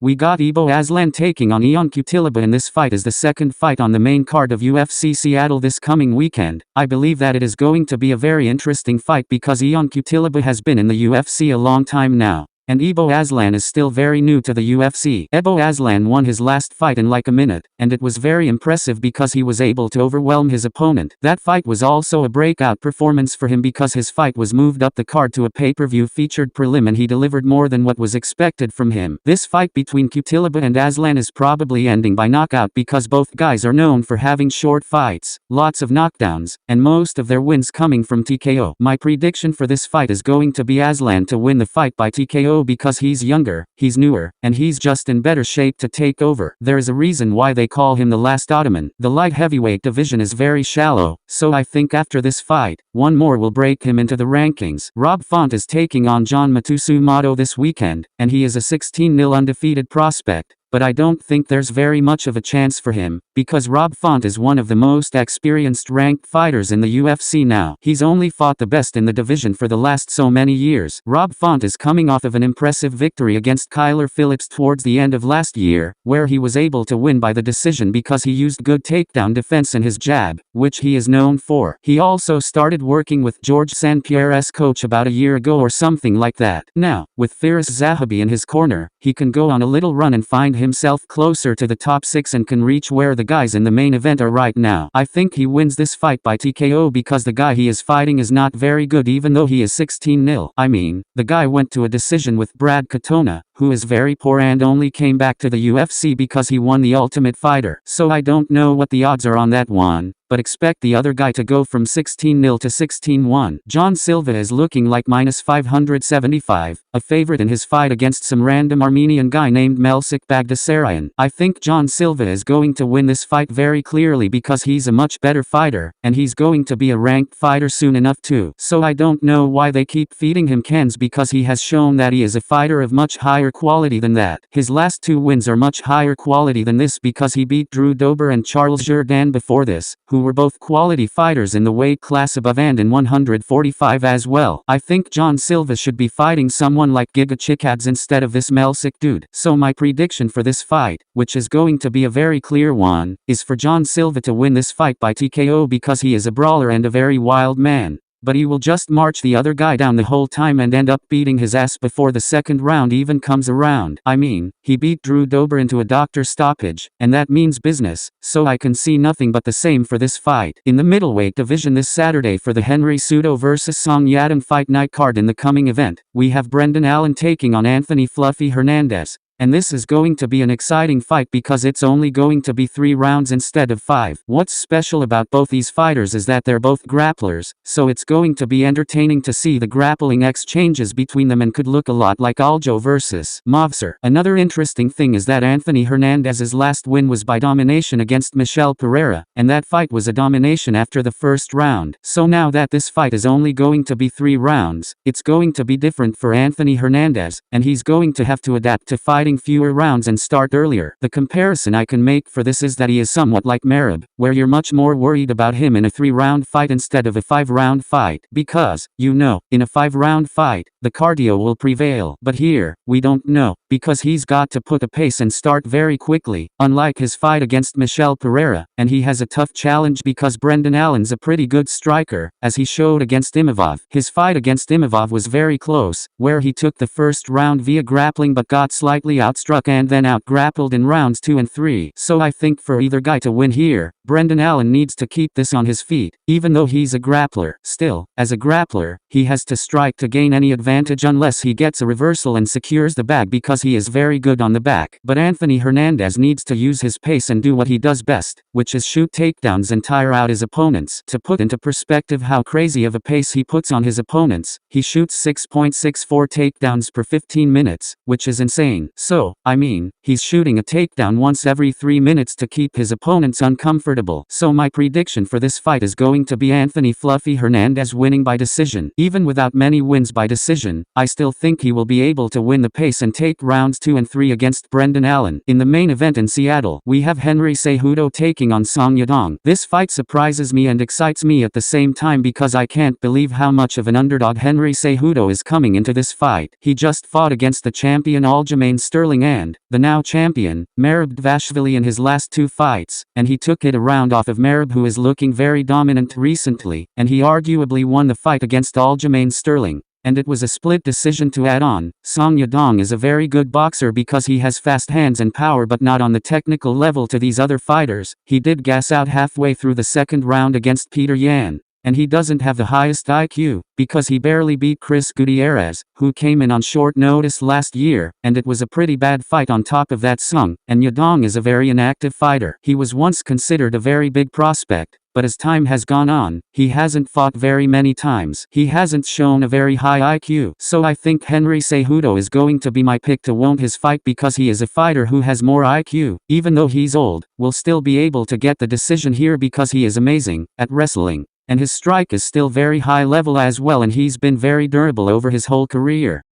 We got Ibo Aslan taking on Ion Cutelaba, and this fight is the second fight on the main card of UFC Seattle this coming weekend. I believe that it is going to be a very interesting fight because Ion Cutelaba has been in the UFC a long time now, and Ibo Aslan is still very new to the UFC. Ibo Aslan won his last fight in like a minute, and it was very impressive because he was able to overwhelm his opponent. That fight was also a breakout performance for him because his fight was moved up the card to a pay-per-view featured prelim, and he delivered more than what was expected from him. This fight between Cutelaba and Aslan is probably ending by knockout because both guys are known for having short fights, lots of knockdowns, and most of their wins coming from TKO. My prediction for this fight is going to be Aslan to win the fight by TKO because he's younger, he's newer, and he's just in better shape to take over. There is a reason why they call him the last Ottoman. The light heavyweight division is very shallow, so I think after this fight, one more will break him into the rankings. Rob Font is taking on John Matsumoto this weekend, and he is a 16-0 undefeated prospect. But I don't think there's very much of a chance for him, because Rob Font is one of the most experienced ranked fighters in the UFC now. He's only fought the best in the division for the last so many years. Rob Font is coming off of an impressive victory against Kyler Phillips towards the end of last year, where he was able to win by the decision because he used good takedown defense and his jab, which he is known for. He also started working with George St. Pierre's coach about a year ago or something like that. Now, with Firas Zahabi in his corner, he can go on a little run and find himself closer to the top 6 and can reach where the guys in the main event are right now. I think he wins this fight by TKO because the guy he is fighting is not very good even though he is 16-0. I mean, the guy went to a decision with Brad Katona, who is very poor and only came back to the UFC because he won the Ultimate Fighter. So I don't know what the odds are on that one, but expect the other guy to go from 16-0 to 16-1. John Silva is looking like -575, a favorite in his fight against some random Armenian guy named Melsik Bagdasaryan. I think John Silva is going to win this fight very clearly because he's a much better fighter, and he's going to be a ranked fighter soon enough too. So I don't know why they keep feeding him cans because he has shown that he is a fighter of much higher quality than that. His last 2 wins are much higher quality than this because he beat Drew Dober and Charles Jourdain before this, who were both quality fighters in the weight class above and in 145 as well. I think John Silva should be fighting someone like Giga Chikadze instead of this Melsik dude. So my prediction for this fight, which is going to be a very clear one, is for John Silva to win this fight by TKO because he is a brawler and a very wild man. But he will just march the other guy down the whole time and end up beating his ass before the second round even comes around. I mean, he beat Drew Dober into a doctor stoppage, and that means business, so I can see nothing but the same for this fight. In the middleweight division this Saturday for the Henry Cejudo vs Song Yadong fight night card in the coming event, we have Brendan Allen taking on Anthony Fluffy Hernandez. And this is going to be an exciting fight because it's only going to be 3 rounds instead of 5. What's special about both these fighters is that they're both grapplers, so it's going to be entertaining to see the grappling exchanges between them and could look a lot like Aljo versus Movsar. Another interesting thing is that Anthony Hernandez's last win was by domination against Michel Pereira, and that fight was a domination after the first round. So now that this fight is only going to be 3 rounds, it's going to be different for Anthony Hernandez, and he's going to have to adapt to fighting fewer rounds and start earlier. The comparison I can make for this is that he is somewhat like Merab, where you're much more worried about him in a 3-round fight instead of a 5-round fight, because, you know, in a 5-round fight, the cardio will prevail. But here, we don't know, because he's got to put a pace and start very quickly, unlike his fight against Michel Pereira, and he has a tough challenge because Brendan Allen's a pretty good striker, as he showed against Imavov. His fight against Imavov was very close, where he took the first round via grappling but got slightly outstruck and then out-grappled in rounds 2 and 3. So I think for either guy to win here, Brendan Allen needs to keep this on his feet, even though he's a grappler. Still, as a grappler, he has to strike to gain any advantage unless he gets a reversal and secures the bag because he is very good on the back. But Anthony Hernandez needs to use his pace and do what he does best, which is shoot takedowns and tire out his opponents. To put into perspective how crazy of a pace he puts on his opponents, he shoots 6.64 takedowns per 15 minutes, which is insane. So, I mean, he's shooting a takedown once every 3 minutes to keep his opponents uncomfortable. So my prediction for this fight is going to be Anthony Fluffy Hernandez winning by decision. Even without many wins by decision, I still think he will be able to win the pace and take rounds 2 and 3 against Brendan Allen. In the main event in Seattle, we have Henry Cejudo taking on Song Yadong. This fight surprises me and excites me at the same time because I can't believe how much of an underdog Henry Cejudo is coming into this fight. He just fought against the champion Aljamain Sterling Sterling and, the now champion, Merab Dvalishvili in his last 2 fights, and he took it a round off of Merab, who is looking very dominant recently, and he arguably won the fight against Aljamain Sterling. And it was a split decision to add on. Yadong is a very good boxer because he has fast hands and power, but not on the technical level to these other fighters. He did gas out halfway through the second round against Peter Yan. And he doesn't have the highest IQ, because he barely beat Chris Gutierrez, who came in on short notice last year, and it was a pretty bad fight on top of that. And Yadong is a very inactive fighter. He was once considered a very big prospect, but as time has gone on, he hasn't fought very many times. He hasn't shown a very high IQ. So I think Henry Cejudo is going to be my pick to win his fight, because he is a fighter who has more IQ. Even though he's old, will still be able to get the decision here because he is amazing at wrestling. And his strike is still very high level as well, and he's been very durable over his whole career.